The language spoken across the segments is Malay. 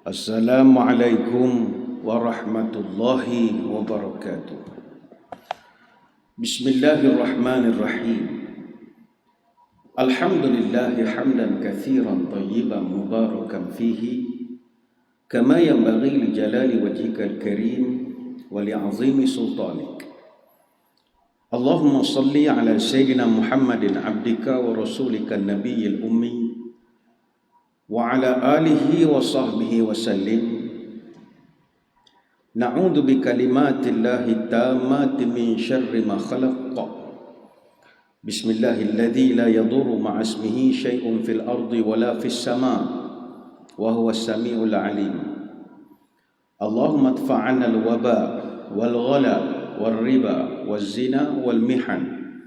Assalamualaikum warahmatullahi wabarakatuh. Bismillahirrahmanirrahim. Alhamdulillahi hamdan katsiran tayyiban mubarakan fihi kama yanbaghi li jalali wajhikal karim wa li 'azimi sultanik. Allahumma salli ala sayyidina Muhammadin abdika wa rasulika nabiyil ummi wa ala alihi wa sahbihi wa sallim. Na'udzu bi kalimatillahi tammati min syarri ma khalaq. Bismillahilladzi la yadurru ma'a ismihi syai'un fil ardi wa la fis sama' wa huwas samiul 'alim. Allahumma adfa'na al-waba wal ghala wal riba waz zina wal mihan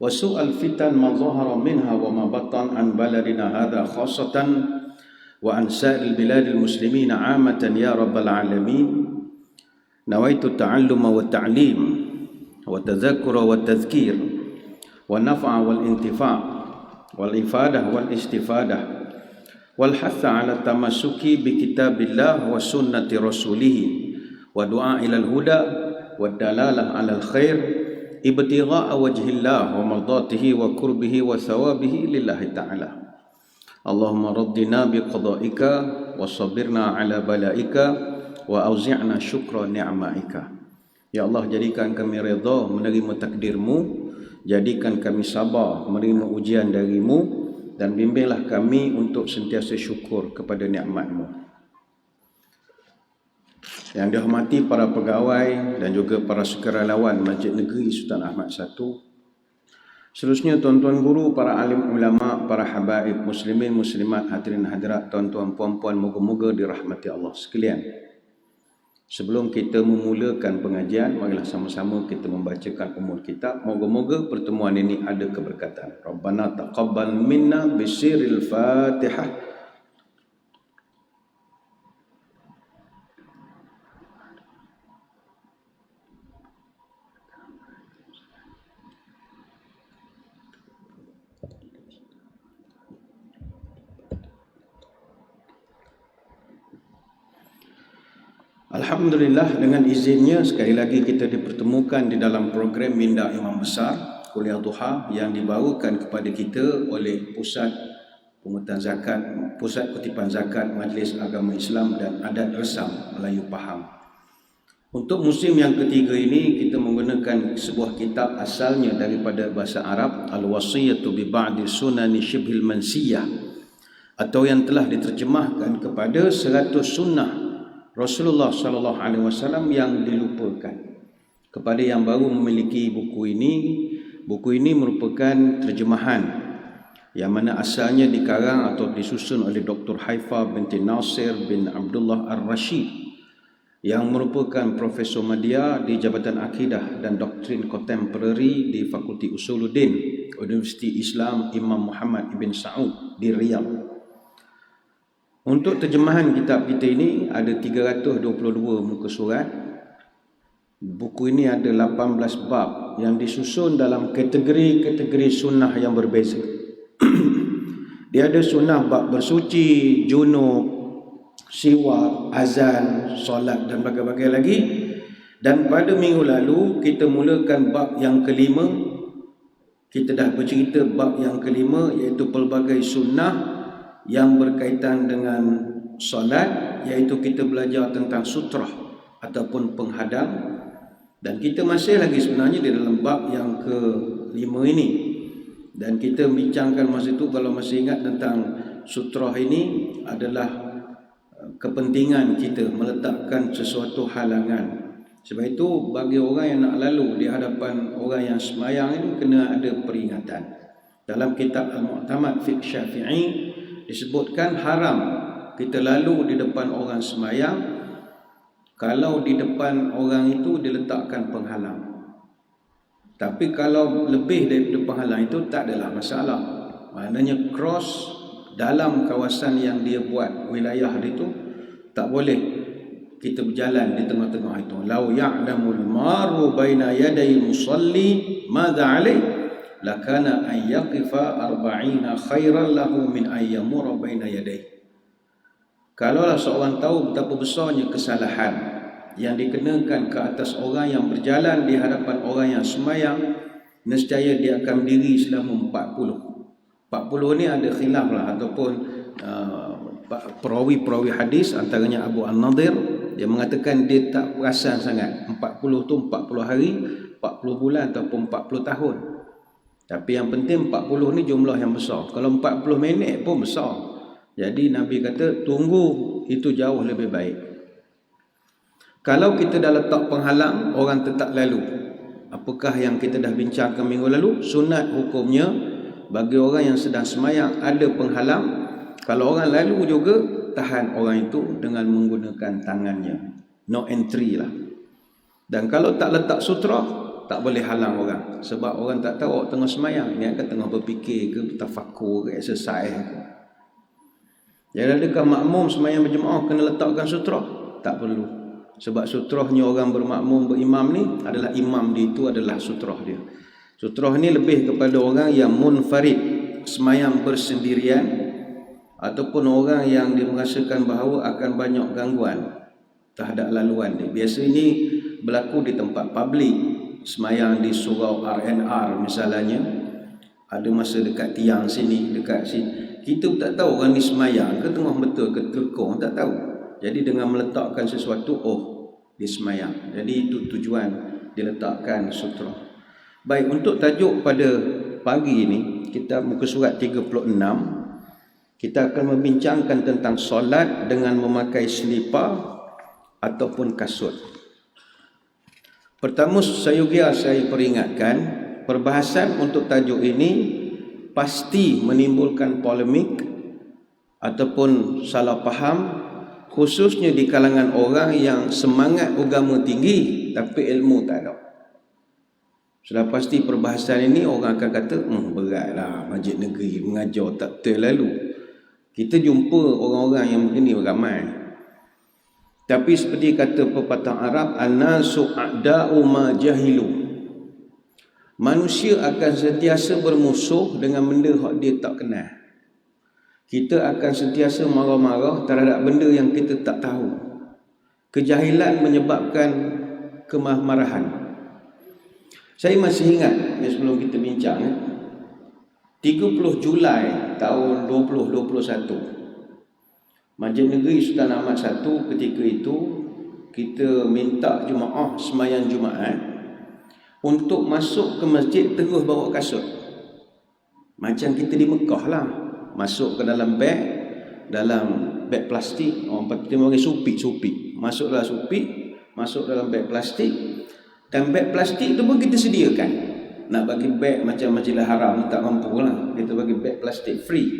wa su'al fitan ma dhahara minha wa ma batan an baladina hadha khassatan wa an sa'il biladil muslimina 'amatan ya rabbal alamin. Nawaitu ta'alluma wa ta'lim wa tadhakkura wa tadhkir wa naf'a wal intifa' wal ifadah wal istifadah wal hatha 'ala tamassuki bi kitabillah wa sunnati rasulih wa du'a ila al huda wa dalalah 'ala al khair ibtigha'a wajhillah wa mardatihi wa qurbihi wa thawabihi lillahi ta'ala. Allahumma raddina biqada'ika wa sabirna ala bala'ika wa auzi'na syukra ni'ma'ika. Ya Allah, jadikan kami redha menerima takdirmu, jadikan kami sabar menerima ujian darimu, dan bimbinglah kami untuk sentiasa syukur kepada nikmatmu. Yang dihormati para pegawai dan juga para sukarelawan Masjid Negeri Sultan Ahmad I, seterusnya tuan-tuan guru, para alim ulama, para habaib, muslimin, muslimat, hadirin hadirat, tuan-tuan puan-puan, moga-moga dirahmati Allah sekalian. Sebelum kita memulakan pengajian, marilah sama-sama kita membacakan umul kitab. Moga-moga pertemuan ini ada keberkatan. Rabbana taqabbal minna bisiril Fatihah. Alhamdulillah, dengan izinnya sekali lagi kita dipertemukan di dalam program Minda Imam Besar Kuliah Duha yang dibawakan kepada kita oleh Pusat Pungutan Zakat, Pusat Kutipan Zakat Majlis Agama Islam dan Adat Resam Melayu Pahang. Untuk musim yang ketiga ini kita menggunakan sebuah kitab asalnya daripada bahasa Arab, Al-Wasiyatu bi Ba'di Sunani Shibhil Mansiyah, atau yang telah diterjemahkan kepada 100 sunnah Rasulullah sallallahu alaihi wasallam yang dilupakan. Kepada yang baru memiliki buku ini merupakan terjemahan yang mana asalnya dikarang atau disusun oleh Dr. Haifa binti Nasir bin Abdullah Ar-Rashid yang merupakan Profesor Madya di Jabatan Akidah dan Doktrin Kontemporari di Fakulti Usuluddin Universiti Islam Imam Muhammad Ibn Saud di Riyadh. Untuk terjemahan kitab kita ini ada 322 muka surat. Buku ini ada 18 bab yang disusun dalam kategori-kategori sunnah yang berbeza. Dia ada sunnah bab bersuci, junub, siwak, azan, solat dan berbagai-bagai lagi. Dan pada minggu lalu kita mulakan bab yang kelima. Kita dah bercerita bab yang kelima, iaitu pelbagai sunnah yang berkaitan dengan solat, iaitu kita belajar tentang sutrah ataupun penghadang. Dan kita masih lagi sebenarnya di dalam bab yang kelima ini. Dan kita bincangkan masa itu, kalau masih ingat, tentang sutrah ini adalah kepentingan kita meletakkan sesuatu halangan. Sebab itu bagi orang yang nak lalu di hadapan orang yang semayang ini kena ada peringatan. Dalam kitab Al-Mu'tamad Fiqh Syafi'i disebutkan haram kita lalu di depan orang semayang kalau di depan orang itu diletakkan penghalang. Tapi kalau lebih dari penghalang itu tak adalah masalah. Maknanya cross dalam kawasan yang dia buat, wilayah itu, tak boleh kita berjalan di tengah-tengah itu. Lau ya'lamul maru baina yaday musalli madza alaih lakana an yaqifa 40 khairan lahu min an yamura baina yadayhi. Kalaulah seorang tahu betapa besarnya kesalahan yang dikenakan ke atas orang yang berjalan di hadapan orang yang sembahyang, nescaya dia akan berdiri selama 40. 40 ni ada khilaf lah, ataupun perawi-perawi hadis, antaranya Abu An-Nadir, dia mengatakan dia tak perasan sangat 40 tu 40 hari, 40 bulan ataupun 40 tahun. Tapi yang penting 40 ni jumlah yang besar. Kalau 40 minit pun besar. Jadi Nabi kata tunggu, itu jauh lebih baik. Kalau kita dah letak penghalang, orang tetap lalu. Apakah yang kita dah bincangkan minggu lalu? Sunat hukumnya bagi orang yang sedang semayang ada penghalang. Kalau orang lalu juga, tahan orang itu dengan menggunakan tangannya. No entry lah. Dan kalau tak letak sutra, tak boleh halang orang. Sebab orang tak tahu awak tengah semayang. Ni akan tengah berfikir ke, bertafakur ke, exercise ke. Jadi adakah makmum semayang berjemaah kena letakkan sutra? Tak perlu. Sebab sutrahnya orang bermakmum berimam ni adalah imam dia, itu adalah sutrah dia. Sutrah ni lebih kepada orang yang munfarid, semayang bersendirian, ataupun orang yang dia merasakan bahawa akan banyak gangguan terhadap laluan dia. Biasa ini berlaku di tempat publik, semayang di surau RNR misalnya, ada masa dekat tiang sini, dekat sini. Kita tak tahu orang ni semayang ke tengah betul ke terkong, tak tahu. Jadi dengan meletakkan sesuatu, dia semayang. Jadi itu tujuan diletakkan sutra. Baik, untuk tajuk pada pagi ini, kita muka surat 36, kita akan membincangkan tentang solat dengan memakai selipar ataupun kasut. Pertama, saya peringatkan, perbahasan untuk tajuk ini pasti menimbulkan polemik ataupun salah faham, khususnya di kalangan orang yang semangat agama tinggi tapi ilmu tak ada. Sudah pasti perbahasan ini orang akan kata, beratlah masjid negeri mengajar tak betul lalu. Kita jumpa orang-orang yang begini ramai. Tapi seperti kata pepatah Arab, an-nasu a'da'u ma jahilu. Manusia akan sentiasa bermusuh dengan benda yang dia tak kenal. Kita akan sentiasa marah-marah terhadap benda yang kita tak tahu. Kejahilan menyebabkan kemarahan. Saya masih ingat, sebelum kita bincang, 30 Julai tahun 2021, Masjid Negeri Sultan Ahmad I ketika itu, kita minta jemaah semayang Jumaat untuk masuk ke masjid terus bawa kasut. Macam kita di Mekah lah, masuk ke dalam beg plastik, orang panggil supik. Masuklah supik, masuk dalam beg plastik. Dan beg plastik tu pun kita sediakan. Nak bagi beg macam Masjidil Haram tak mampu lah, kita bagi beg plastik free.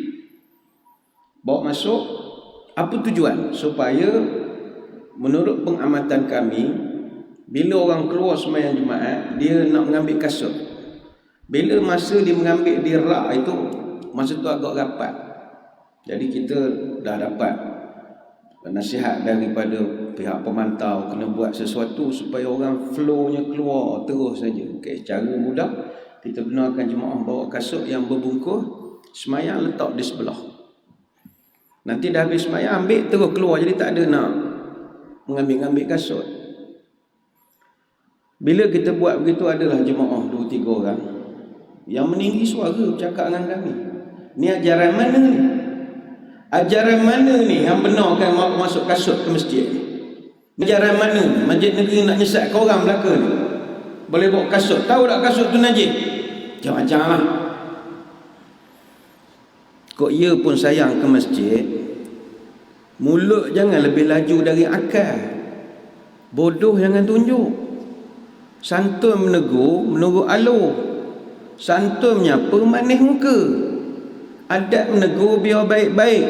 Bawa masuk. Apa tujuan? Supaya menurut pengamatan kami, bila orang keluar sembahyang Jumaat, dia nak mengambil kasut. Bila masa dia mengambil di rak itu, masa tu agak rapat. Jadi kita dah dapat nasihat daripada pihak pemantau, kena buat sesuatu supaya orang flow-nya keluar terus saja. Cara mudah, kita benarkan jemaah bawa kasut yang berbungkus, sembahyang letak di sebelah. Nanti dah habis sembahyang, ambil terus keluar. Jadi tak ada nak mengambil kasut. Bila kita buat begitu, adalah jemaah 2-3 orang yang meninggi suara bercakap dengan kami. Ni ajaran mana ni? Ajaran mana ni yang benarkan masuk kasut ke masjid? Ajaran mana? Masjid negeri nak nyesatkan orang belaka ni? Boleh bawa kasut. Tahu tak kasut tu najis? Macam-macam lah. Kok ia pun sayang ke masjid, mulut jangan lebih laju dari akal. Bodoh jangan tunjuk. Santun menegur aluh. Santun menyapa manis muka. Adab menegur biar baik-baik.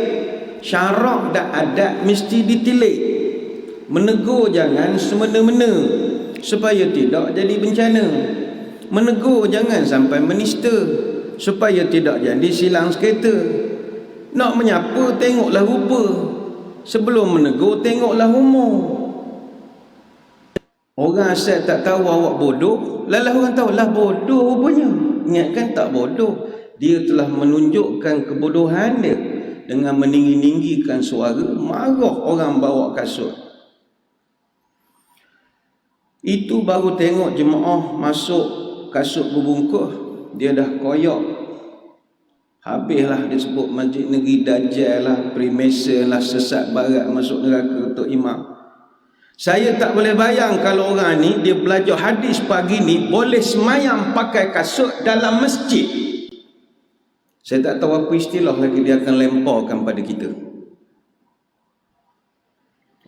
Syarak dan adab mesti ditilik. Menegur jangan semena-mena, supaya tidak jadi bencana. Menegur jangan sampai menista, supaya tidak jadi silang seketa. Nak menyapa tengoklah rupa, sebelum menegur tengoklah umur. Orang asal tak tahu awak bodoh, lalah orang tahu lah bodoh rupanya. Ingatkan tak bodoh. Dia telah menunjukkan kebodohan dia. dengan meninggi-ninggikan suara, marah orang bawa kasut. Itu baru tengok jemaah masuk kasut berbungkus, dia dah koyak. Habislah dia sebut Masjid Negeri Dajjal lah, Freemason lah, sesat barat masuk neraka untuk imam. Saya tak boleh bayang kalau orang ni dia belajar hadis pagi ni boleh semayang pakai kasut dalam masjid. Saya tak tahu apa istilah lagi dia akan lemparkan pada kita.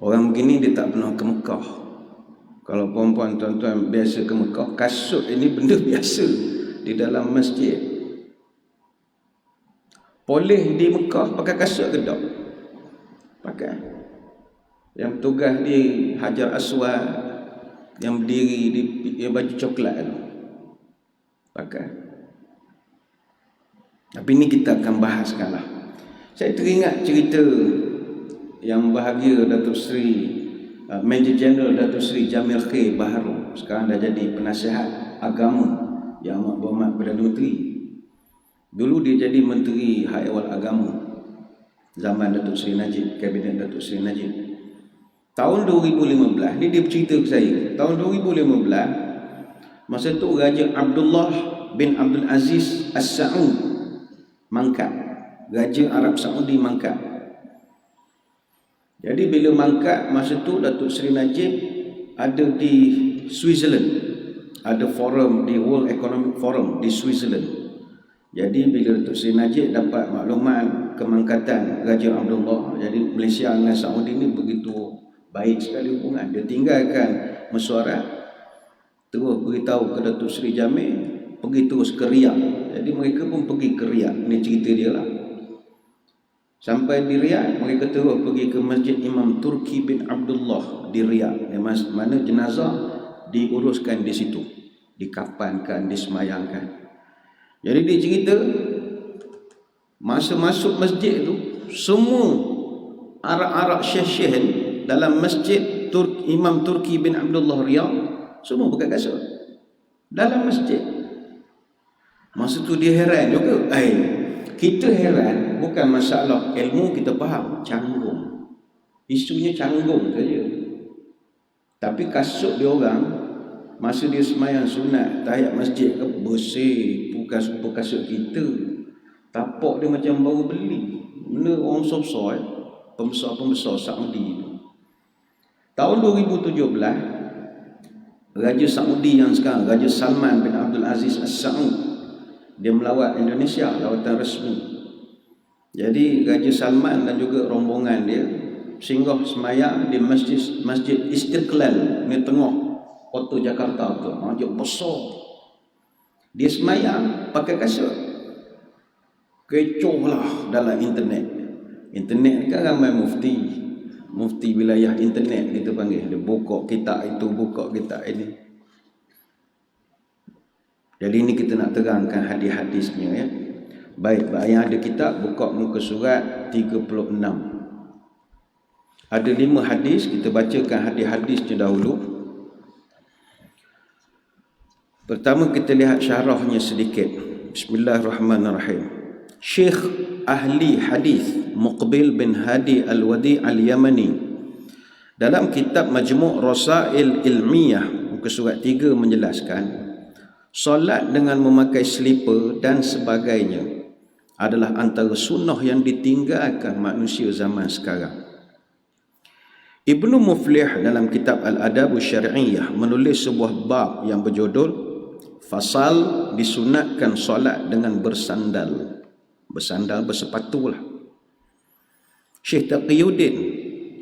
Orang begini dia tak pernah ke Mekah. Kalau perempuan tuan-tuan biasa ke Mekah, kasut ini benda biasa di dalam masjid. Boleh di Mekah pakai kasut ke tak? Pakai. Yang bertugas di Hajar Aswad, yang berdiri di baju coklat tu, pakai. Tapi ni kita akan bahaskan lah. Saya teringat cerita yang bahagia Datuk Seri Major General Datuk Seri Jamil Khair Baharu, sekarang dah jadi penasihat agama Yang Amat Berhormat Perdana Menteri. Dulu dia jadi Menteri Hak Ehwal Agama zaman Datuk Seri Najib, Kabinet Datuk Seri Najib. Tahun 2015 ni dia bercerita ke saya. Tahun 2015 masa tu Raja Abdullah bin Abdul Aziz As-Saud mangkat. Raja Arab Saudi mangkat. Jadi bila mangkat masa tu Datuk Seri Najib ada di Switzerland. Ada forum di World Economic Forum di Switzerland. Jadi bila Datuk Seri Najib dapat maklumat kemangkatan Raja Abdullah, jadi Malaysia dengan Saudi ni begitu baik sekali hubungan. Dia tinggalkan mesyuarat, terus beritahu ke Datuk Seri Jamil, pergi terus ke Riyadh. Jadi mereka pun pergi ke Riyadh. Ini cerita dia lah. Sampai di Riyadh, mereka terus pergi ke Masjid Imam Turki bin Abdullah di Riyadh, mana jenazah diuruskan di situ, dikapankan, disemayangkan. Jadi dia cerita masa masuk masjid tu, semua arak-arak syekh-syekh dalam masjid Imam Turki bin Abdullah Riyadh semua pakai kasut dalam masjid. Masa tu dia heran juga. Kita heran bukan masalah ilmu kita faham, canggung. Isunya canggung saja. Tapi kasut dia orang masa dia semayang sunat tahiyat masjid ke bersih, bukan kasut kita. Tapak dia macam baru beli. Benda orang besar-besar, pembesar-pembesar Saudi tu. Tahun 2017, Raja Saudi yang sekarang, Raja Salman bin Abdul Aziz As-Saud, dia melawat Indonesia, lawatan resmi. Jadi Raja Salman dan juga rombongan dia singgah semayang di Masjid Istiqlal, ni tengah kota Jakarta tu, masjid besar. Dia semayang pakai kasut. Kecoh lah dalam internet. Internet ni kan ramai mufti wilayah internet kita panggil. Dia buka kitab itu, buka kitab ini. Jadi ini kita nak terangkan hadis-hadisnya ya. Baik, yang ada kitab buka muka surat 36. Ada 5 hadis, kita bacakan hadis-hadisnya dahulu. Pertama kita lihat syarahnya sedikit. Bismillahirrahmanirrahim. Syekh ahli hadis Muqbil bin Hadi Al-Wadi Al-Yamani dalam kitab Majmu' Rasail Ilmiyah muka surat 3 menjelaskan solat dengan memakai slipper dan sebagainya adalah antara sunnah yang ditinggalkan manusia zaman sekarang. Ibnu Muflih dalam kitab Al-Adab Syar'iyyah menulis sebuah bab yang berjudul Fasal disunatkan solat dengan bersandal, bersepatu lah. Syekh Taqiyuddin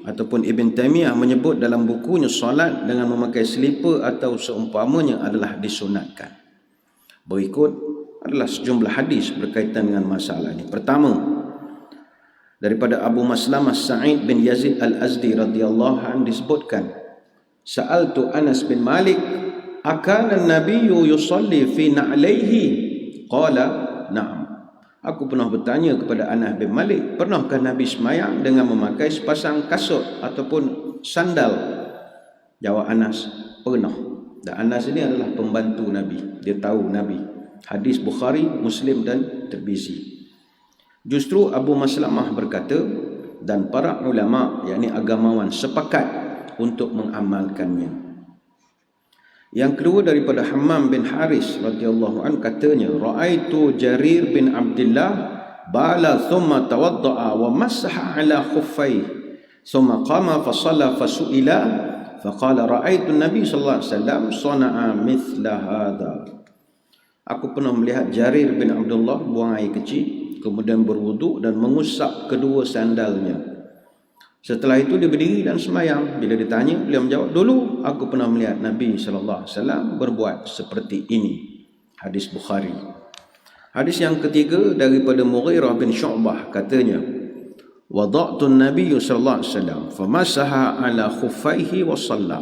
ataupun Ibn Taymiyah menyebut dalam bukunya solat dengan memakai slipper atau seumpamanya adalah disunatkan. Berikut adalah sejumlah hadis berkaitan dengan masalah ini. Pertama, daripada Abu Maslamah Sa'id bin Yazid Al-Azdi radhiyallahu anhu disebutkan, Sa'altu Anas bin Malik, akana an-nabiyyu yusalli fi na'layhi? Qala, na'am. Aku pernah bertanya kepada Anas bin Malik, pernahkah Nabi semayang dengan memakai sepasang kasut ataupun sandal? Jawab Anas, pernah. Dan Anas ini adalah pembantu Nabi, dia tahu Nabi. Hadis Bukhari, Muslim dan Tirmizi. Justru Abu Maslamah berkata, dan para ulama, yakni agamawan, sepakat untuk mengamalkannya. Yang kedua daripada Hammam bin Haris radhiyallahu an, katanya, ra'aitu Jarir bin Abdullah bala thumma tawadda'a wa masaha ala khuffaihi thumma qama fa shalla fa su'ila fa qala ra'aitu Nabi sallallahu alaihi wasallam sana'a mithla hadha. Aku pernah melihat Jarir bin Abdullah buang air kecil, kemudian berwuduk dan mengusap kedua sandalnya. Setelah itu dia berdiri dan semayang. Bila ditanya, beliau menjawab, dulu aku pernah melihat Nabi SAW berbuat seperti ini. Hadis Bukhari. Hadis yang ketiga daripada Mughirah bin Syu'bah, katanya, wada'tu Nabi SAW famasaha ala khuffaihi wa shalla.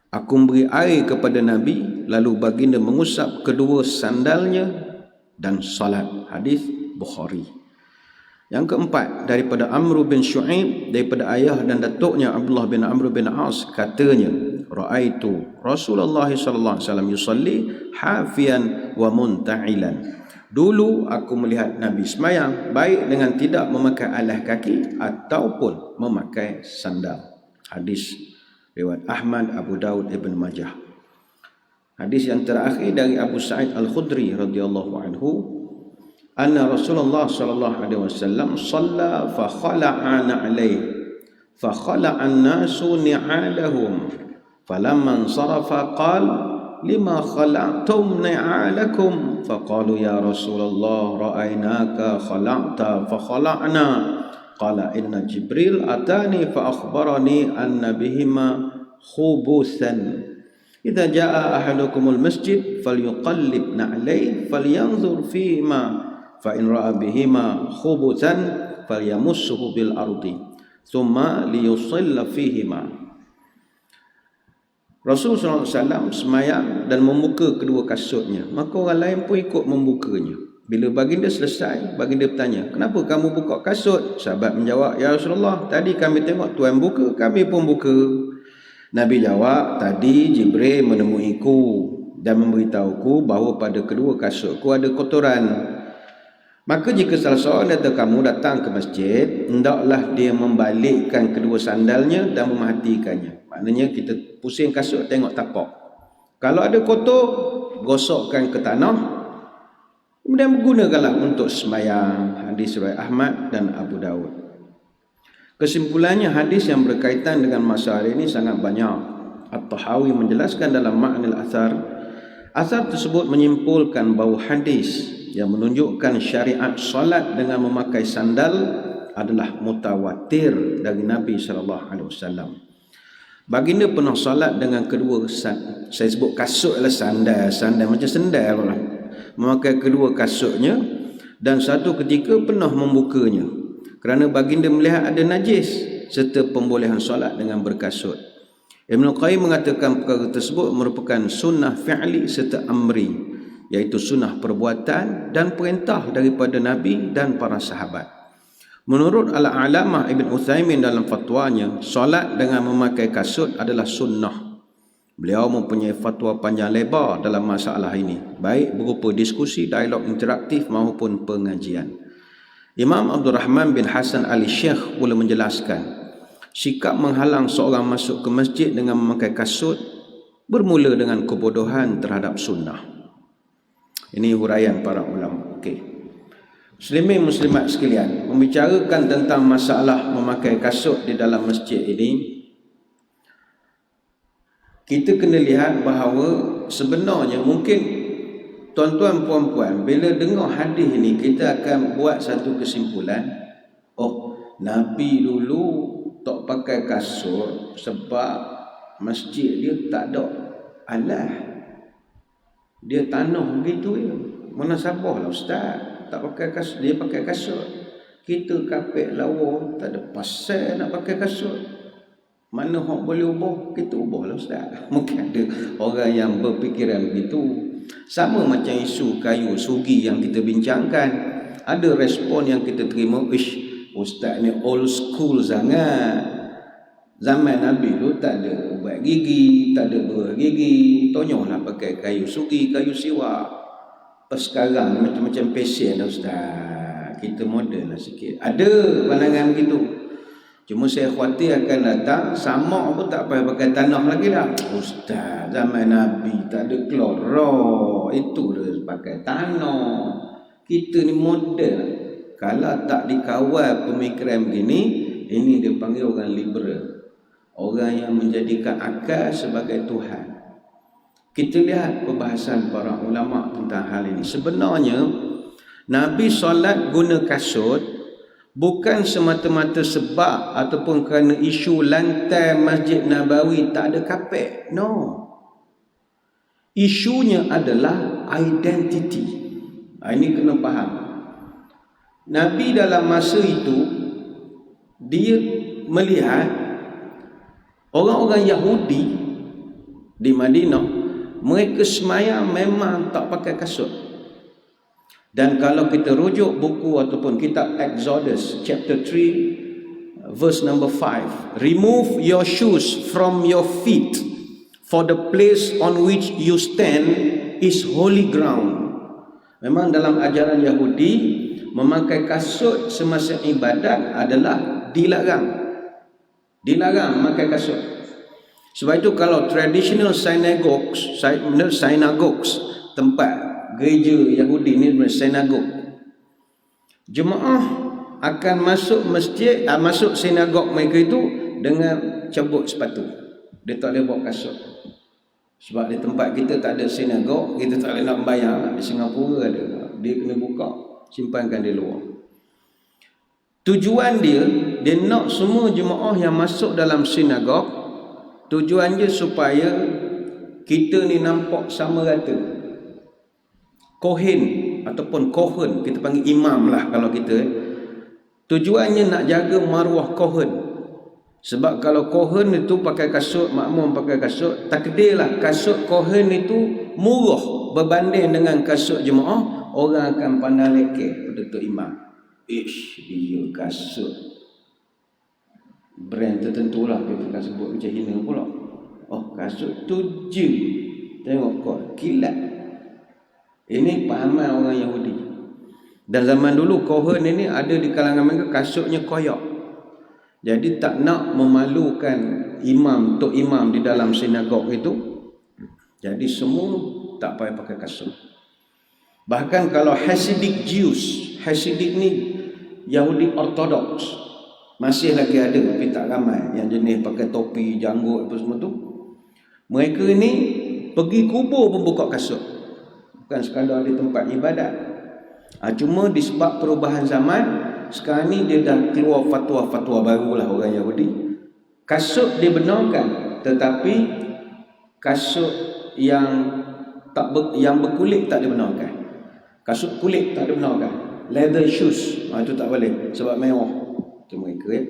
Aku memberi air kepada Nabi, lalu baginda mengusap kedua sandalnya dan salat. Hadis Bukhari. Yang keempat daripada Amr bin Shu'aib, daripada ayah dan datuknya Abdullah bin Amr bin As, katanya, ra'aitu Rasulullah sallallahu alaihi wasallam yusalli hafiyan wa munta'ilan. Dulu aku melihat Nabi sembahyang baik dengan tidak memakai alas kaki ataupun memakai sandal. Hadis riwayat Ahmad, Abu Daud, Ibn Majah. Hadis yang terakhir dari Abu Sa'id Al-Khudri radhiyallahu anhu, anna Rasulullah sallallahu alaihi wasallam shalla fa khala'a na'alayhi fa khala'a an-nasu ni'alahum falamma sarafa qala lima khala'tum ni'alakum faqalu ya Rasulullah ra'aynaka khala'ta fa khala'na qala inna Jibril atani fa akhbarani anna bihima khubusan idza jaa ahadukumul masjid falyuqallib na'alayhi falyanzur fima fa in ra'a bihima khubutan falyamussuhu bil ardi thumma liyusalla fihima. Rasulullah SAW semayang dan membuka kedua kasutnya, maka orang lain pun ikut membukanya. Bila baginda selesai, baginda bertanya, kenapa kamu buka kasut? Sahabat menjawab, ya Rasulullah, tadi kami tengok Tuhan buka, kami pun buka. Nabi jawab, tadi Jibril menemuiku dan memberitahuku bahawa pada kedua kasutku ada kotoran. Maka jika salah seorang daripada kamu datang ke masjid, hendaklah dia membalikkan kedua sandalnya dan mematikannya. Maknanya kita pusing kasut, tengok tapak. Kalau ada kotor, gosokkan ke tanah, kemudian gunakanlah untuk sembahyang. Hadis riwayat Ahmad dan Abu Daud. Kesimpulannya, hadis yang berkaitan dengan masalah ini sangat banyak. At-Tahawi menjelaskan dalam Ma'nil Athar, asar tersebut menyimpulkan bahawa hadis yang menunjukkan syariat solat dengan memakai sandal adalah mutawatir dari Nabi SAW. Baginda pernah solat dengan kedua, saya sebut kasut adalah sandal macam sandal lah, memakai kedua kasutnya, dan satu ketika pernah membukanya kerana baginda melihat ada najis serta pembolehan solat dengan berkasut. Ibn Qayyim mengatakan perkara tersebut merupakan sunnah fi'li serta amri, iaitu sunnah perbuatan dan perintah daripada Nabi dan para sahabat. Menurut Al-Alamah Ibn Uthaymin dalam fatwanya, solat dengan memakai kasut adalah sunnah. Beliau mempunyai fatwa panjang lebar dalam masalah ini, baik berupa diskusi, dialog interaktif maupun pengajian. Imam Abdul Rahman bin Hasan Ali-Syekh pula menjelaskan, sikap menghalang seorang masuk ke masjid dengan memakai kasut bermula dengan kebodohan terhadap sunnah. Ini huraian para ulama. Okey. Muslimin muslimat sekalian, membicarakan tentang masalah memakai kasut di dalam masjid ini, kita kena lihat bahawa sebenarnya mungkin tuan-tuan puan-puan bila dengar hadis ini, kita akan buat satu kesimpulan, oh, Nabi dulu tak pakai kasut sebab masjid dia tak ada alas, dia tanah begitu ya. Mana sabahlah ustaz, tak pakai kasut, dia pakai kasut. Kita kapek lawa, tak ada pasal nak pakai kasut. Mana hak boleh ubah, kita ubahlah ustaz. Mungkin ada orang yang berfikiran begitu. Sama macam isu kayu sugi yang kita bincangkan, ada respon yang kita terima, ustaz ni old school sangat. Zaman Nabi tu tak ada ubat gigi, tak ada berat gigi, tonyolah pakai kayu sugi, kayu siwak. Sekarang macam-macam pesen dah ustaz. kita model lah sikit. Ada pandangan begitu. Cuma saya khawatir akan datang sama pun tak payah pakai tanah lagi dah. Ustaz, zaman Nabi tak ada kloro, itu dah pakai tanah. Kita ni model. Kalau tak dikawal pemikiran begini, ini dia panggil orang liberal. Orang yang menjadikan akal sebagai Tuhan. Kita lihat perbahasan para ulama tentang hal ini. Sebenarnya Nabi solat guna kasut bukan semata-mata sebab ataupun kerana isu lantai Masjid Nabawi tak ada kapet. No. Isunya adalah identity. Ini kena faham. Nabi dalam masa itu dia melihat orang-orang Yahudi di Madinah, mereka semayang memang tak pakai kasut. Dan kalau kita rujuk buku ataupun kitab Exodus chapter 3 verse number 5, remove your shoes from your feet, for the place on which you stand is holy ground. Memang dalam ajaran Yahudi, memakai kasut semasa ibadat adalah dilarang. Dilarang memakai kasut. Sebab itu kalau traditional synagogues, tempat gereja Yahudi ni sinagog, jemaah akan masuk masjid, masuk sinagog mereka itu dengan cabut sepatu. Dia tak boleh bawa kasut. Sebab di tempat kita tak ada sinagog, kita tak boleh nak bayar. Di Singapura ada, dia kena buka, simpankan di luar. Tujuan dia nak semua jemaah yang masuk dalam sinagog, tujuan dia supaya kita ni nampak sama rata. Kohen ataupun Kohen, kita panggil imam lah kalau kita, tujuannya nak jaga maruah Kohen. Sebab kalau Kohen itu pakai kasut, makmum pakai kasut, takdirlah kasut Kohen itu murah berbanding dengan kasut jemaah, orang akan pandang lekeh pada Tok Imam. Ish, dia kasut brand tertentu lah, kita akan sebut macam hina pula. Oh, kasut tu je, tengok kau kilat. Ini pahaman orang Yahudi. Dan zaman dulu Kohen ini ada di kalangan mereka kasutnya koyak. Jadi tak nak memalukan imam, tok imam di dalam sinagog itu. Jadi semua tak payah pakai kasut. Bahkan kalau Hasidic Jews, Hasidic ni Yahudi Ortodoks, masih lagi ada tapi tak ramai yang jenis pakai topi, janggut apa semua tu. Mereka ini pergi kubur pun buka kasut. Bukan sekadar di tempat ibadat. Cuma disebab perubahan zaman, sekarang ni dia dah keluar fatwa-fatwa baru lah orang Yahudi. Kasut dibenarkan, tetapi kasut yang yang berkulit tak dibenarkan. Kasut kulit tak dibenarkan. Leather shoes, itu tak boleh sebab mewah. Itu mereka ya.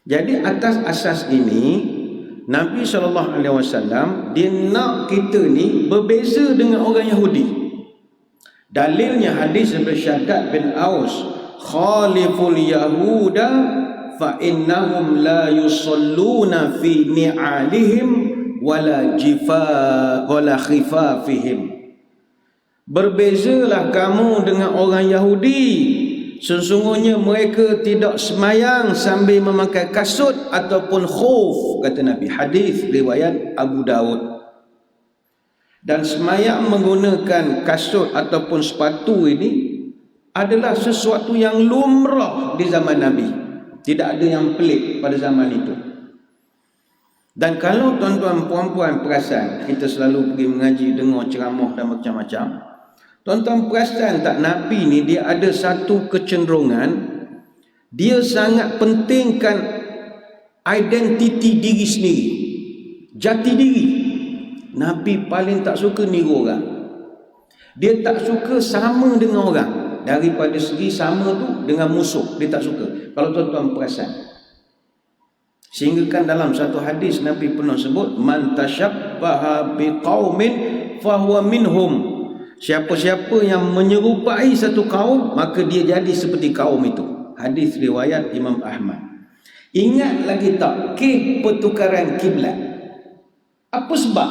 Jadi atas asas ini, Nabi SAW dia nak kita ni berbeza dengan orang Yahudi. Dalilnya hadis daripada Syaddad bin Aus, khaliful yahuda fa innahum la yusalluna fi ni'alihim wala khifafihim. Berbezalah kamu dengan orang Yahudi. Sesungguhnya mereka tidak semayang sambil memakai kasut ataupun khuf, kata Nabi. Hadis riwayat Abu Daud. Dan semayang menggunakan kasut ataupun sepatu ini adalah sesuatu yang lumrah di zaman Nabi. Tidak ada yang pelik pada zaman itu. Dan kalau tuan-tuan puan-puan perasan, kita selalu pergi mengaji, dengar ceramah dan macam-macam. Tuan-tuan perasan tak, Nabi ni dia ada satu kecenderungan, dia sangat pentingkan identiti diri sendiri, jati diri. Nabi paling tak suka niru orang. Dia tak suka sama dengan orang. Daripada segi sama tu dengan musuh, dia tak suka. Kalau tuan-tuan perasan, sehingga kan dalam satu hadis Nabi pernah sebut, man tashabbaha biqaumin fahuwa minhum. Siapa-siapa yang menyerupai satu kaum, maka dia jadi seperti kaum itu. Hadis riwayat Imam Ahmad. Ingat lagi tak pertukaran kiblat? Apa sebab?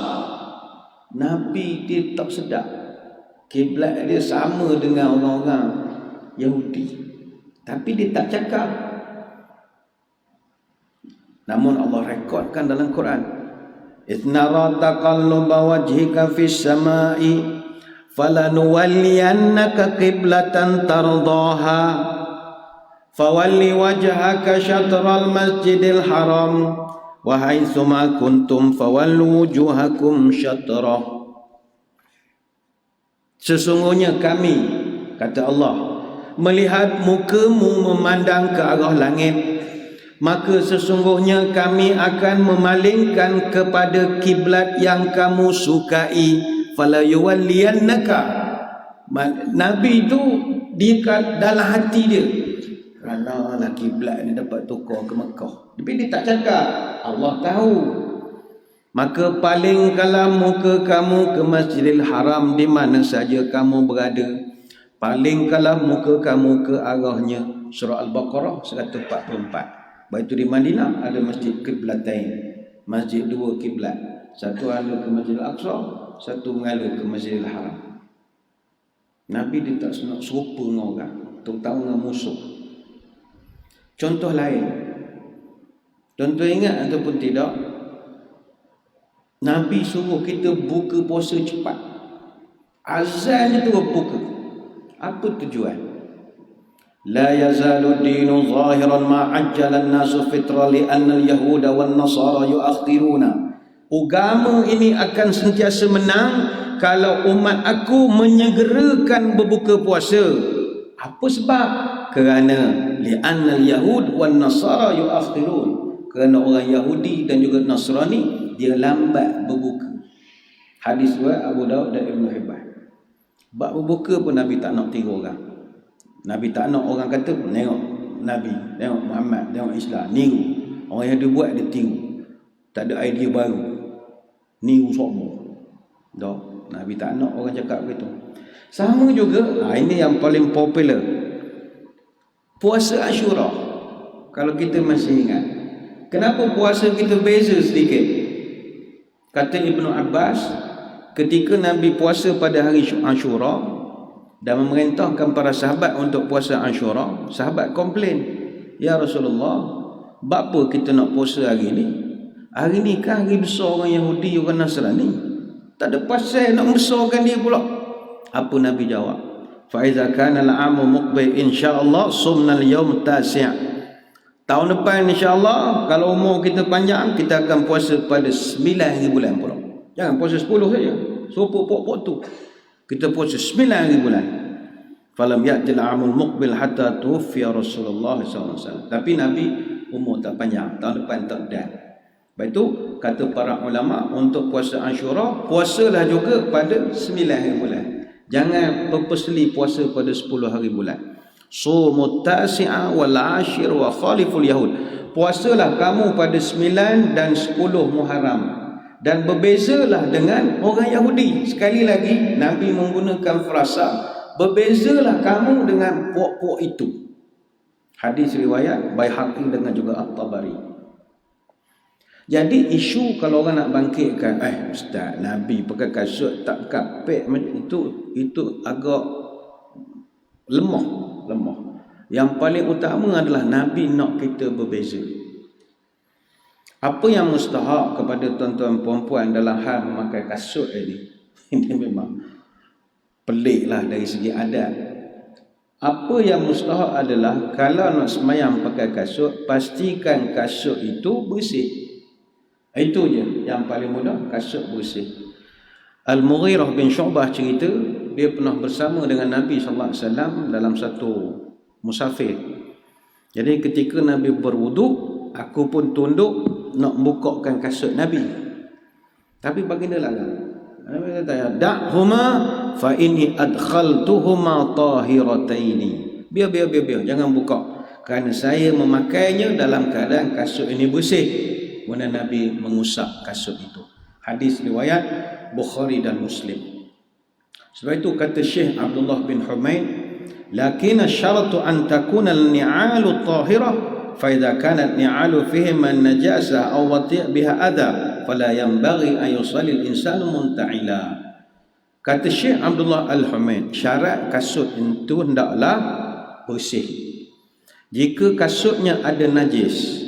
Nabi dia tak sedar kiblat dia sama dengan orang-orang Yahudi. Tapi dia tak cakap. Namun Allah rekodkan dalam Quran. Itnara taqalluba wajhika fis sama'i falanuwalliyannaka qiblatan tardaha fawalli wajhaka syatral masjidil haram wa haitsuma kuntum fawallu wujuhakum syatrah. Sesungguhnya kami, kata Allah, melihat mukamu memandang ke arah langit, maka sesungguhnya kami akan memalingkan kepada kiblat yang kamu sukai. Fala yuwalliyannaka. Nabi itu dia dalam hati dia, kerana lah kiblat ni dapat tukar ke Mekah. Tapi dia tak cakap, Allah tahu. Maka palingkanlah muka kamu ke Masjidil Haram di mana saja kamu berada. Palingkanlah muka kamu ke arahnya. Surah Al-Baqarah 144. Baik itu di Madinah ada masjid Qiblatain, masjid dua kiblat. Satu mengalir ke Masjidil Aqsa, satu mengalir ke Masjidil Haram. Nabi dia tak nak serupa dengan orang, terutama dengan musuh. Contoh lain, contoh ingat ataupun tidak, Nabi suruh kita buka puasa cepat. Azan je terus buka. Apa tujuan? La yazalu dinu zahiran ma ajjala an-nasu fitra li anna al-yahuda wan nasara yuakhiruna. Agama ini akan sentiasa menang kalau umat aku menyegerakan berbuka puasa. Apa sebab? Kerana li anna al-yahud wan nasara yuakhirun. Kerana orang Yahudi dan juga Nasrani dia lambat berbuka. Hadis riwayat Abu Daud dan Ibn Hibban. Bab berbuka pun Nabi tak nak tiru orang. Nabi tak nak orang kata tengok Nabi, tengok Muhammad, tengok Islam, niru. Orang yang dia buat dia tiru. Tak ada idea baru. Niru semua. Dah, Nabi tak nak orang cakap begitu. Sama juga, ini yang paling popular. Puasa Ashura. Kalau kita masih ingat. Kenapa puasa kita beza sedikit? Kata Ibnu Abbas, ketika Nabi puasa pada hari Ashura dan memerintahkan para sahabat untuk puasa Ashura, sahabat komplain, "Ya Rasulullah, apa kita nak puasa hari ni? Hari ni kan hari besar orang Yahudi, orang Nasrani. Tak ada pasal nak membesarkan dia pula." Apa Nabi jawab? "Fa iza kana al-'amu muqbil insya-Allah sumna al-yawm tasi'." Tahun depan insya-Allah kalau umur kita panjang, kita akan puasa pada 9 hari bulan pula. Jangan puasa 10 saja. Serupa pok-pok tu. Kita puasa 9 hari bulan. Falam ya'til 'amul muqbil hatta tuwfiya Rasulullah SAW. Tapi Nabi umur tak panjang, tahun depan tak ada. Baik itu kata para ulama, untuk puasa Ashura, puasalah juga pada 9 hari bulan. Jangan purposely puasa pada 10 hari bulan. Sumut tasi'a wal 'ashir wa khaliful yahud. Puasalah kamu pada 9 dan 10 Muharram. Dan berbezalah dengan orang Yahudi. Sekali lagi Nabi menggunakan frasa, berbezalah kamu dengan puak-puak itu. Hadis riwayat Baihaqi dengan juga At-Tabari. Jadi isu kalau orang nak bangkitkan, Ustaz, Nabi pakai kasut tak kapek, itu agak lemah. Yang paling utama adalah Nabi nak kita berbeza. Apa yang mustahak kepada tuan-tuan perempuan dalam hal memakai kasut ini? Ini memang peliklah dari segi adat. Apa yang mustahak adalah kalau nak semayang pakai kasut, pastikan kasut itu bersih. Itu je yang paling mudah, kasut bersih. Al-Mughirah bin Syu'bah cerita, dia pernah bersama dengan Nabi SAW dalam satu musafir. Jadi ketika Nabi berwuduk, aku pun tunduk nak bukakan kasut Nabi. Tapi baginda larang. Nabi kata, "Da'huma fa inni adkhaltuhuma tahirataini." Biar, jangan buka. Kerana saya memakainya dalam keadaan kasut ini bersih. Kemudian Nabi mengusap kasut itu. Hadis riwayat Bukhari dan Muslim. Sebab itu kata Syekh Abdullah bin Humaid, "Lakin asy-syaratu an takuna al-ni'alu tahirah, fa idza kanat ni'alu fihi man najasa aw wati' biha adha, fala yanbaghi an yusalli al-insanu munta'ila." Kata Syekh Abdullah Al-Humaid, syarat kasut itu hendaklah bersih. Jika kasutnya ada najis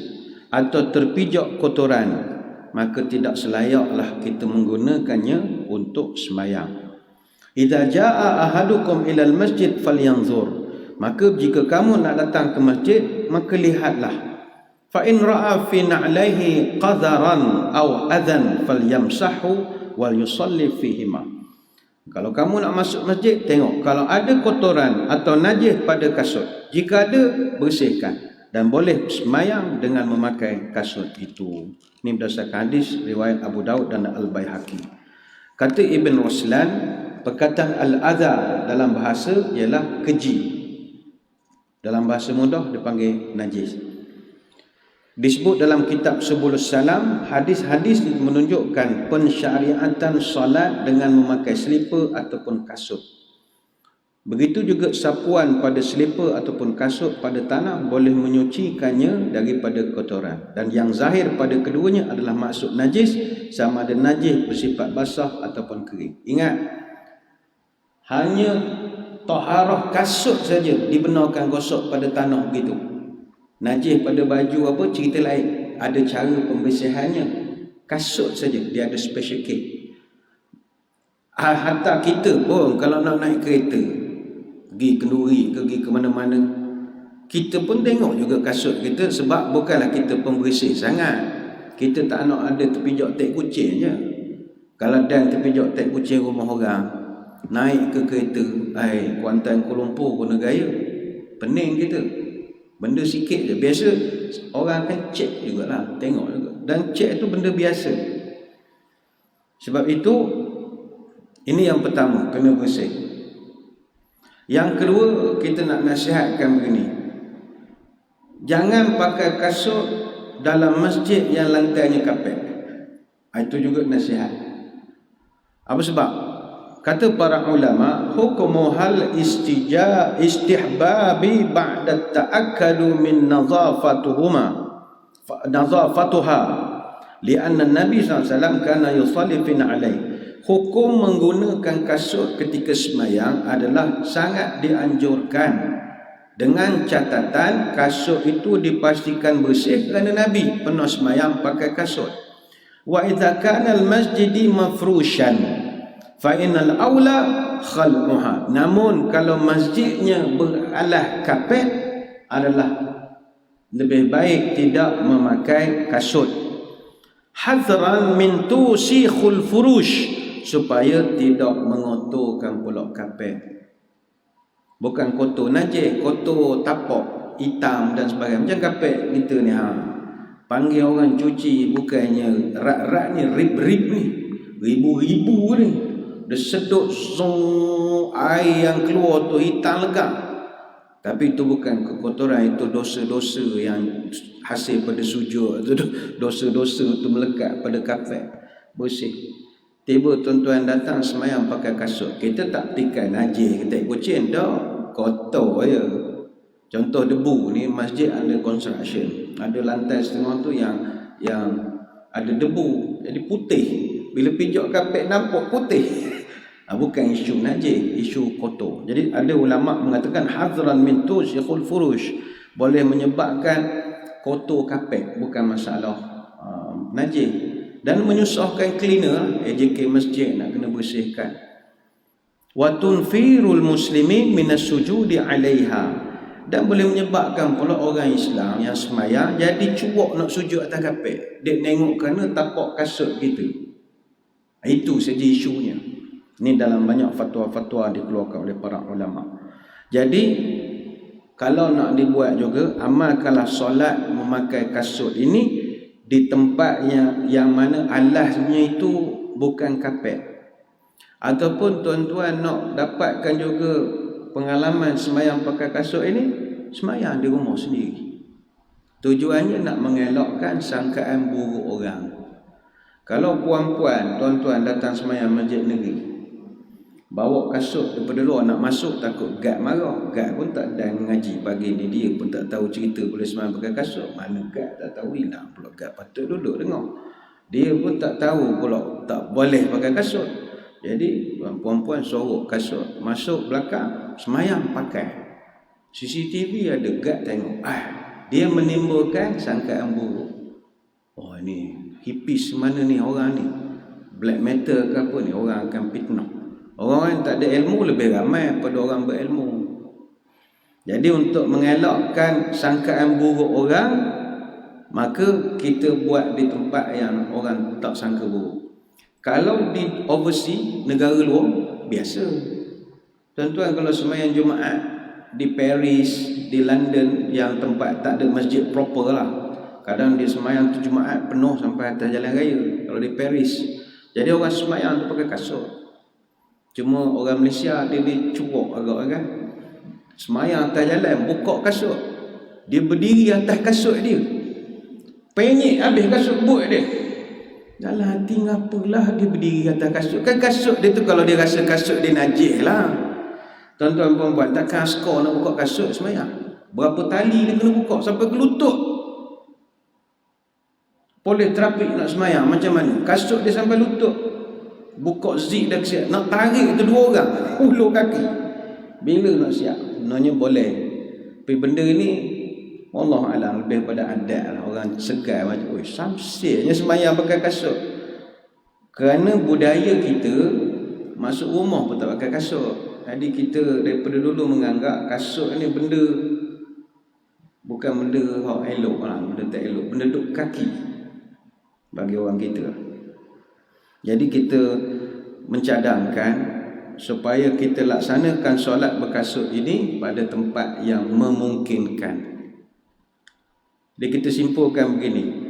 atau terpijak kotoran, maka tidak selayaklah kita menggunakannya untuk sembahyang. Idza jaa ahadukum ilal masjid falyanzur. Maka jika kamu nak datang ke masjid, maka lihatlah. Fa in ra'a fi na'laihi qadaran aw adhan falyamsahu wal yusalli fihima. Kalau kamu nak masuk masjid, tengok kalau ada kotoran atau najis pada kasut. Jika ada, bersihkan dan boleh sembahyang dengan memakai kasut itu. Ini berdasarkan hadis riwayat Abu Daud dan Al-Baihaqi. Kata Ibn Ruslan, perkataan al-adha dalam bahasa ialah keji. Dalam bahasa mudah dipanggil najis. Disebut dalam kitab Subulus Salam, hadis-hadis menunjukkan pensyariatan salat dengan memakai selipar ataupun kasut. Begitu juga sapuan pada selipar ataupun kasut pada tanah boleh menyucikannya daripada kotoran. Dan yang zahir pada keduanya adalah maksud najis, sama ada najis bersifat basah ataupun kering. Ingat, hanya taharah kasut saja dibenarkan gosok pada tanah begitu. Najis pada baju apa, cerita lain. Ada cara pembersihannya. Kasut saja dia ada special case. Hatta kita pun kalau nak naik kereta, pergi kenduri, pergi ke mana-mana, kita pun tengok juga kasut kita. Sebab bukanlah kita pembersih sangat. Kita tak nak ada terpijak tek kucing je. Kalau dan terpijak tek kucing rumah orang, naik ke kereta, Kuantan Kuala Lumpur guna gaya, pening kita. Benda sikit je. Biasa orang akan cek jugalah, tengok juga. Dan cek itu benda biasa. Sebab itu, ini yang pertama, kena bersih. Yang kedua, kita nak nasihatkan begini. Jangan pakai kasut dalam masjid yang lantainya kapet. Itu juga nasihat. Apa sebab? Kata para ulama, hukumu hal istihbabi ba'da ta'akkadu min nazafatuha lianna Nabi SAW kana yusalli fi na'laih. Hukum menggunakan kasut ketika sembahyang adalah sangat dianjurkan, dengan catatan kasut itu dipastikan bersih kerana Nabi pernah sembahyang pakai kasut. Wa idza kana al-masjidi mafrushan fa innal aula khalquha. Namun kalau masjidnya beralah kapet, adalah lebih baik tidak memakai kasut. Hadran min tusikhul furush, supaya tidak mengotorkan pula kapet. Bukan kotor najis, kotor tapak hitam dan sebagainya. Macam kapet kita ni, panggil orang cuci bukannya rak-rak ni, rib-rib ni, ribu-ribu ni. Dia sedut air yang keluar tu hitam legam. Tapi itu bukan kekotoran, itu dosa-dosa yang hasil pada sujud. Dosa-dosa itu melekat pada kapet. Bersih. Tiba tuan-tuan datang semayang pakai kasut, kita tak petikai najis, kita kucing dah, kotor je. Contoh debu ni, masjid ada construction, ada lantai setengah tu yang ada debu, jadi putih. Bila pijak kapet nampak putih. Bukan isu najis, isu kotor. Jadi ada ulama mengatakan hadran min tusikhul furush, boleh menyebabkan kotor kapet, bukan masalah najis. Dan menyusahkan cleaner, AJK masjid nak kena bersihkan. Wa tunfirul muslimin minas sujudi 'alaiha, dan boleh menyebabkan pula orang Islam yang sembahyang jadi cuak nak sujud atas kapet. Dia tengok kerana tapak kasut kita. Itu saja isunya. Ini dalam banyak fatwa-fatwa dikeluarkan oleh para ulama. Jadi kalau nak dibuat juga, amalkanlah solat memakai kasut ini di tempatnya yang mana alasnya itu bukan kapet. Ataupun tuan-tuan nak dapatkan juga pengalaman sembahyang pakai kasut ini, sembahyang di rumah sendiri. Tujuannya nak mengelakkan sangkaan buruk orang. Kalau puan-puan, tuan-tuan datang sembahyang masjid negeri, bawa kasut daripada luar nak masuk, takut gad marah. Gad pun tak ada ngaji pagi ni, dia pun tak tahu cerita boleh sembahyang pakai kasut. Mana gad tak tahu, hilang pula gad, patut duduk dengar. Dia pun tak tahu pula tak boleh pakai kasut. Jadi puan-puan sorok kasut, masuk belakang, sembahyang pakai. CCTV ada guard tengok. Dia menimbulkan sangkaan buruk. Oh ni hippies mana ni orang ni? Black metal ke apa ni? Orang akan fitnah. Orang yang tak ada ilmu lebih ramai daripada orang berilmu. Jadi untuk mengelakkan sangkaan buruk orang, maka kita buat di tempat yang orang tak sangka buruk. Kalau di overseas, negara luar, biasa. Tuan-tuan kalau sembahyang Jumaat di Paris, di London, yang tempat tak ada masjid proper lah, kadang dia sembahyang tu Jumaat penuh sampai atas jalan raya. Kalau di Paris, jadi orang sembahyang tu pakai kasut. Cuma orang Malaysia dia curok agak kan, sembahyang atas jalan buka kasut, dia berdiri atas kasut dia, penyek habis kasut but dia. Dalam hati ngapalah dia berdiri atas kasut? Kan kasut dia tu kalau dia rasa kasut dia najis lah. Tuan-tuan perempuan takkan askar nak buka kasut sembahyang. Berapa tali dia kena buka sampai ke lutut. Polis trafik nak sembahyang macam mana? Kasut dia sampai lutut. Buka zip dah siap. Nak tarik tu 2 orang, ulur kaki. Bila nak siap? Sebenarnya boleh. Tapi benda ni Allah alam lebih pada adat lah. Orang segar macam, oi samsirnya sembahyang pakai kasut. Kerana budaya kita masuk rumah pun tak pakai kasut. Jadi kita daripada dulu menganggap kasut ni benda, bukan benda yang elok lah, benda tak elok, benda duduk kaki bagi orang kita. Jadi kita mencadangkan supaya kita laksanakan solat berkasut ini pada tempat yang memungkinkan. Jadi kita simpulkan begini,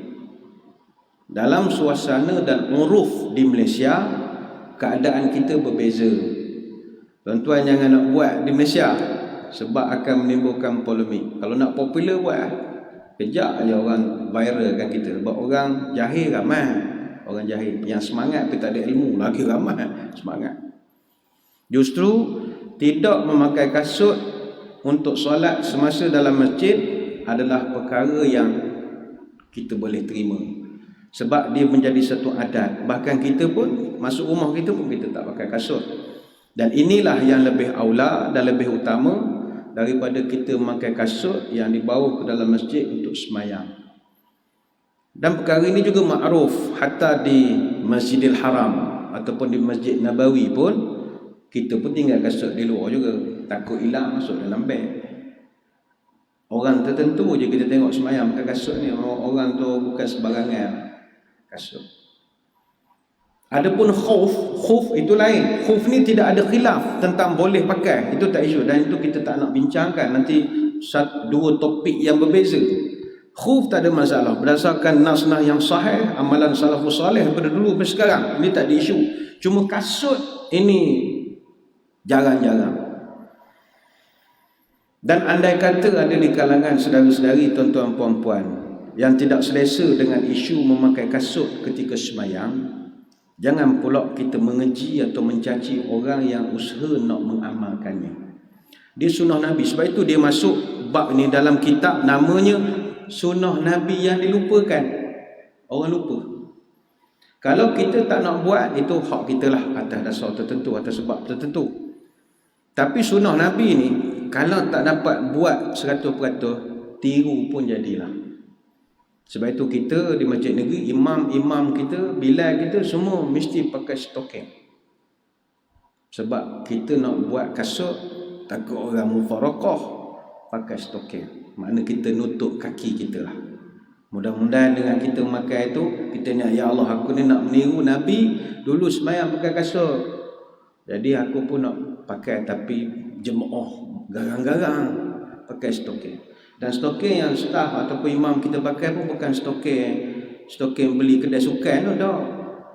dalam suasana dan uruf di Malaysia, keadaan kita berbeza. Tuan-tuan jangan nak buat di Malaysia sebab akan menimbulkan polemik. Kalau nak popular buat, kejap aja orang viralkan kita. Sebab orang jahil ramai. Orang jahil yang semangat tapi tak ada ilmu lagi ramai semangat. Justru tidak memakai kasut untuk solat semasa dalam masjid adalah perkara yang kita boleh terima. Sebab dia menjadi satu adat. Bahkan kita pun, masuk rumah kita pun kita tak pakai kasut. Dan inilah yang lebih aula dan lebih utama daripada kita memakai kasut yang dibawa ke dalam masjid untuk sembahyang. Dan perkara ini juga makruf hatta di Masjidil Haram ataupun di Masjid Nabawi pun, kita pun tinggal kasut di luar juga. Takut hilang masuk dalam beg. Orang tertentu je kita tengok sembahyang pakai kasut ni. Orang tu bukan sebarangan kasut. Adapun khuf itu lain. Khuf ni tidak ada khilaf tentang boleh pakai. Itu tak isu. Dan itu kita tak nak bincangkan. Nanti 2 topik yang berbeza. Khuf tak ada masalah. Berdasarkan nas-nas yang sahih, amalan salafus salih daripada dulu sampai sekarang. Ini tak ada isu. Cuma kasut ini jarang-jarang. Dan andai kata ada di kalangan saudara-saudari tuan-tuan puan-puan yang tidak selesa dengan isu memakai kasut ketika sembahyang, jangan pula kita mengeji atau mencaci orang yang usaha nak mengamalkannya. Dia sunnah Nabi. Sebab itu dia masuk bab ni dalam kitab, namanya sunnah Nabi yang dilupakan. Orang lupa. Kalau kita tak nak buat, itu hak kita lah atas dasar tertentu, atas sebab tertentu. Tapi sunnah Nabi ni, kalau tak dapat buat 100%, tiru pun jadilah. Sebab itu kita di masjid negeri, imam-imam kita, bilal kita semua mesti pakai stoking. Sebab kita nak buat kasut, takut orang mufarakah, pakai stoking. Makna kita nutup kaki kita lah. Mudah-mudahan dengan kita memakai itu, kita ni, ya Allah, aku ni nak meniru Nabi, dulu sembahyang pakai kasut. Jadi aku pun nak pakai, tapi jemaah garang-garang pakai stoking. Dan stoking yang staff ataupun imam kita pakai pun bukan stoking beli kedai sukan tu, tak.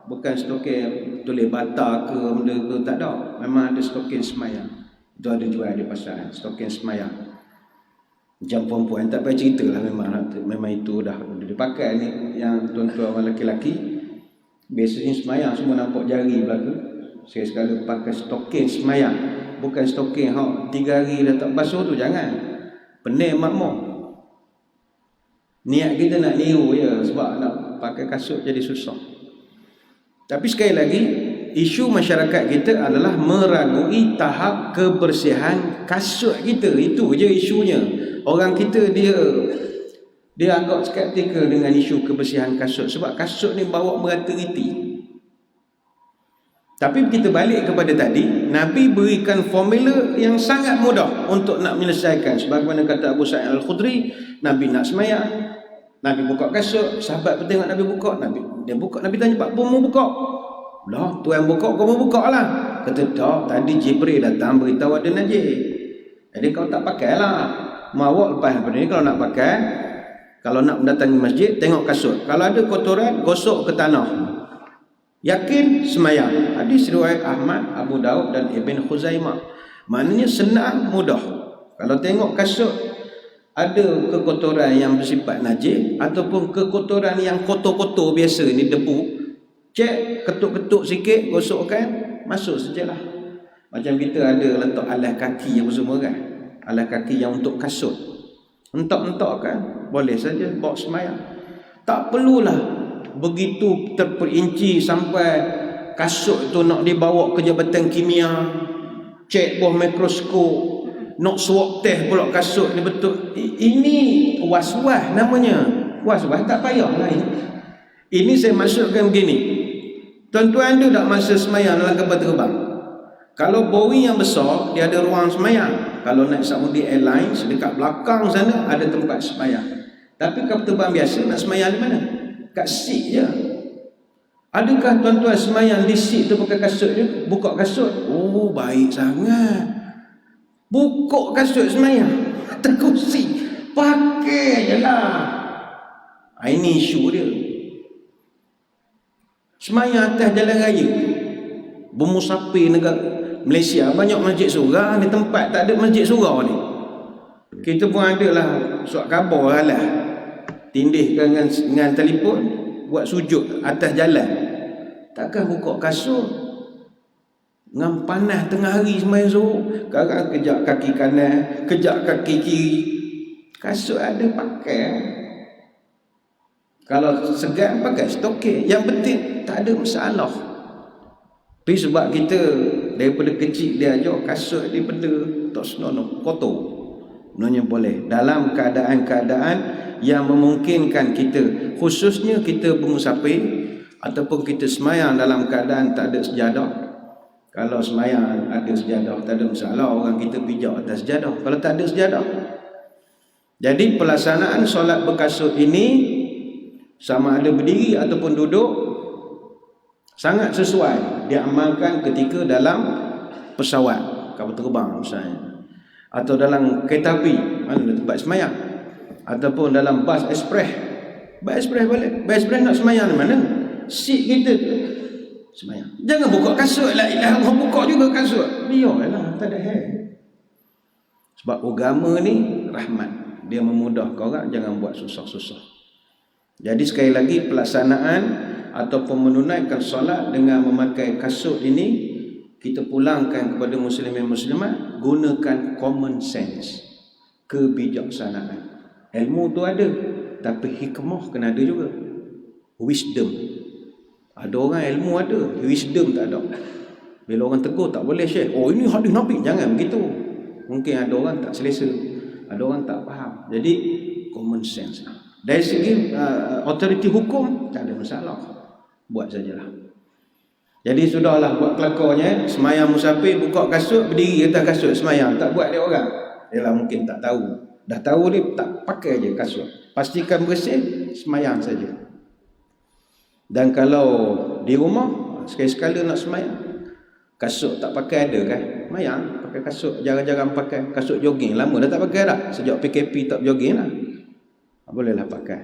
Bukan stoking tulis bata ke benda ke, tak ada. Memang ada stoking sembahyang. Itu ada jual di pasaran, stoking sembahyang. Macam perempuan tak payah cerita lah, memang itu dah dipakai ni. Yang tuan-tuan orang lelaki-lelaki biasanya sembahyang semua nampak jari belaka. Saya sekali pakai stoking sembahyang, bukan stoking 3 hari dah tak basuh tu, jangan. Pening makmum. Niat kita nak niru je, sebab nak pakai kasut jadi susah. Tapi sekali lagi, isu masyarakat kita adalah meragui tahap kebersihan kasut kita. Itu je isunya. Orang kita dia agak skeptikal dengan isu kebersihan kasut sebab kasut ni bawa merata-riti. Tapi kita balik kepada tadi, Nabi berikan formula yang sangat mudah untuk nak menyelesaikan. Sebagaimana kata Abu Sa'id Al-Khudri, Nabi nak sembahyang, Nabi buka kasut, sahabat tengok Nabi buka, Nabi tanya, "Pak, pun mau buka?" "Lah, tuan buka, kau mau buka lah." Kata, "Tak, tadi Jibril datang beritahu ada najis. Jadi kau tak pakailah. Mawak lepas daripada ni kalau nak pakai, kalau nak mendatangi masjid, tengok kasut. Kalau ada kotoran, gosok ke tanah. Yakin semayang." Hadis riwayat Ahmad, Abu Daud dan Ibn Khuzaimah. Maknanya senang, mudah. Kalau tengok kasut ada kekotoran yang bersifat najis ataupun kekotoran yang kotor-kotor biasa ni, debu, cek, ketuk-ketuk sikit, gosokkan, masuk sajalah. Macam kita ada letak alas kaki yang semua kan, alas kaki yang untuk kasut, entok-entok kan, boleh saja bawa semayang. Tak perlulah begitu terperinci sampai kasut tu nak dibawa ke jabatan kimia, cek bawah mikroskop, nak swab test pula kasut ni betul. Ini was-was namanya. Was-was tak payahlah ini. Ini saya maksudkan begini. Tuan-tuan ada tak masa semayang dalam kapal terbang? Kalau Boeing yang besar, dia ada ruang semayang. Kalau naik Saudi Airlines, dekat belakang sana ada tempat semayang. Tapi kapal terbang biasa nak semayang di mana? Kat seat je. Adakah tuan-tuan semayang di seat tu pakai kasut je? Buka kasut. Oh, baik sangat. Buka kasut semayang. Atas kursi. Pakai je lah. Ini isu dia. Semayang atas jalan raya. Bermusafir negara Malaysia, banyak masjid surau ni, tempat tak ada masjid surau ni. Kita pun ada lah surat khabar lah, tindihkan dengan telefon, buat sujud atas jalan. Takkan buka kasut dengan panas tengah hari sembahyang zuhur, kadang kejap kaki kanan, kejap kaki kiri. Kasut ada pakai. Kalau segan pakai stokek. Yang penting tak ada masalah. Tapi sebab kita daripada kecil dia ajar kasut ni benda tak senonoh, kotor. Sebenarnya boleh dalam keadaan-keadaan yang memungkinkan kita, khususnya kita bermusafir ataupun kita semayang dalam keadaan tak ada sejadah. Kalau semayang ada sejadah tak ada masalah, orang kita pijak atas sejadah. Kalau tak ada sejadah, jadi pelaksanaan solat berkasut ini sama ada berdiri ataupun duduk sangat sesuai diamalkan ketika dalam pesawat, kapal terbang misalnya, atau dalam kereta api, mana tempat semayang, ataupun dalam bas ekspres. Bas ekspres boleh. Bas ekspres nak semayang di mana? Seat kita semayang. Jangan buka kasut lah. Allah buka juga kasut. Biarlah, tak ada hal. Sebab agama ni rahmat. Dia memudahkan orang, jangan buat susah-susah. Jadi sekali lagi, pelaksanaan ataupun menunaikan solat dengan memakai kasut ini, kita pulangkan kepada muslimin muslimat, gunakan common sense, kebijaksanaan. Ilmu tu ada, tapi hikmah kena ada juga. Wisdom. Ada orang ilmu ada, wisdom tak ada. Bila orang tegur tak boleh share. Oh, ini hadis Nabi, jangan begitu. Mungkin ada orang tak selesa, ada orang tak faham. Jadi common sense. Dari segi autoriti hukum tak ada masalah, buat sajalah. Jadi sudahlah buat kelakarnya, semayang musafir buka kasut, berdiri atas kasut semayang, tak buat dia orang. Yalah, mungkin tak tahu. Dah tahu dia tak pakai je kasut. Pastikan bersih, semayang saja. Dan kalau di rumah sekali-sekala nak semayang, kasut tak pakai ada kan? Semayang pakai kasut, jarang-jarang pakai kasut jogging. Lama dah tak pakai dah. Sejak PKP tak jogging lah. Bolehlah pakai.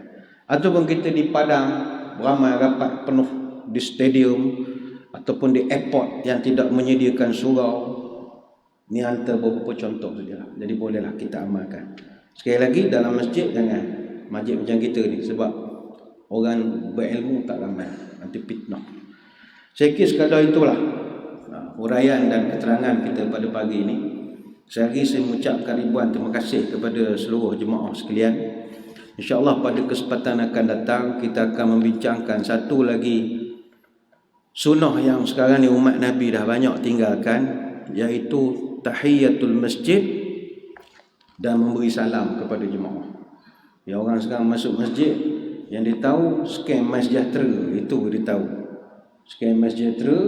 Ataupun kita di padang beramai rapat penuh di stadium ataupun di airport yang tidak menyediakan surau. Ni antara beberapa contoh saja. Jadi bolehlah kita amalkan. Sekali lagi, dalam masjid jangan. Masjid macam kita ni, sebab orang berilmu tak ramai, nanti fitnah. Saya kira sekadar itulah huraian dan keterangan kita pada pagi ini. Sekali lagi saya mengucapkan ribuan terima kasih kepada seluruh jemaah sekalian. InsyaAllah pada kesempatan akan datang kita akan membincangkan satu lagi Sunnah yang sekarang ni umat Nabi dah banyak tinggalkan, iaitu tahiyatul masjid dan memberi salam kepada jemaah. Ya, orang sekarang masuk masjid, yang dia tahu scan MySejahtera, itu dia tahu. Scan MySejahtera,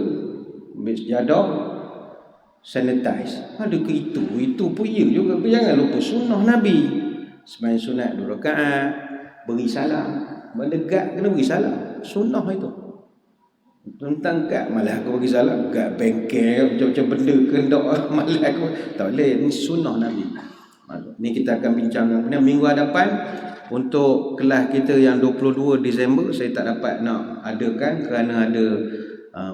ambil sejadah, sanitize. Ada ke itu? Itu pun ya juga. Jangan lupa sunnah Nabi. Sembahyang sunat 2 rakaat, beri salam. Mendekat kena beri salam. Sunnah itu. Tentang kat malah aku bagi salam kat bengkel macam-macam benda kendok malah aku tak boleh. Ini sunnah Nabi. Ni kita akan bincang minggu hadapan. Untuk kelas kita yang 22 Disember saya tak dapat nak adakan kerana ada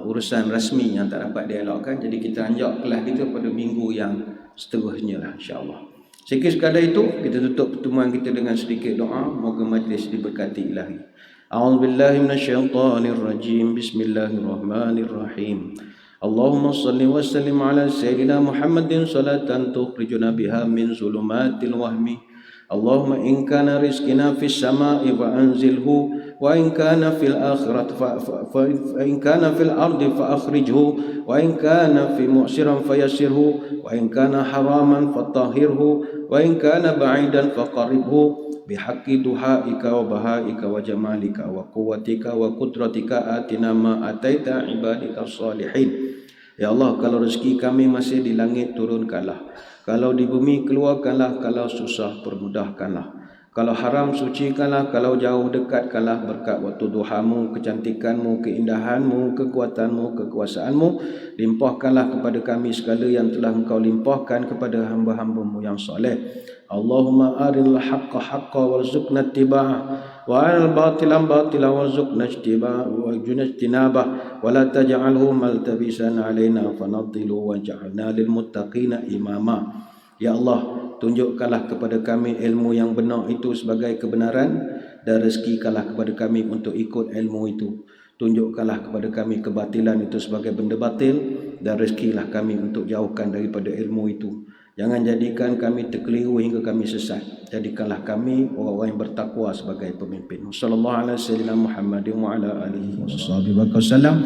urusan rasmi yang tak dapat dielakkan. Jadi kita anjak kelas kita pada minggu yang seterusnya lah, insya-Allah. Sikit sekadar itu kita tutup pertemuan kita dengan sedikit doa, moga majlis diberkati ilahi. A'udzubillahi minasyaitonirrajim. Bismillahirrahmanirrahim. Allahumma salli wa sallim ala sayyidina Muhammadin salatan tukhrijuna biha min zulumatil wahmi. Allahumma in kana rizqina fis sama'i fa anzilhu wa in kana fil akhirati fa in kana fil ardi fa akhrijhu wa in kana fi mu'siran fayassirhu wa in kana haraman fatahhirhu wa in kana ba'idan faqarribhu bihaqqi duhaika wa bahaika wa jamalika wa quwwatika wa qudratika atina ma ataita ibadika salihin. Ya Allah, kalau rezeki kami masih di langit turunkanlah, kalau di bumi keluarkanlah, kalau susah permudahkanlah, kalau haram sucikanlah, kalau jauh dekatkanlah. Berkat waktu duhamu, kecantikanmu, keindahanmu, kekuatanmu, kekuasaanmu, limpahkanlah kepada kami segala yang telah engkau limpahkan kepada hamba-hambamu yang soleh. Allahumma arinal haqqa haqqa warzuqna ittiba'ah wa arinal batila batila warzuqna ijtinabah wa la taj'alhu maltabisan alaina fanadhilu waj'alna lil muttaqina imama. Ya Allah, tunjukkanlah kepada kami ilmu yang benar itu sebagai kebenaran, dan rezekikanlah kepada kami untuk ikut ilmu itu. Tunjukkanlah kepada kami kebatilan itu sebagai benda batil, dan rezekilah kami untuk jauhkan daripada ilmu itu. Jangan jadikan kami terkeliru hingga kami sesat. Jadikanlah kami orang-orang yang bertakwa sebagai pemimpin. Sallallahu alaihi wasallam Muhammadin wa ala alihi wasallam.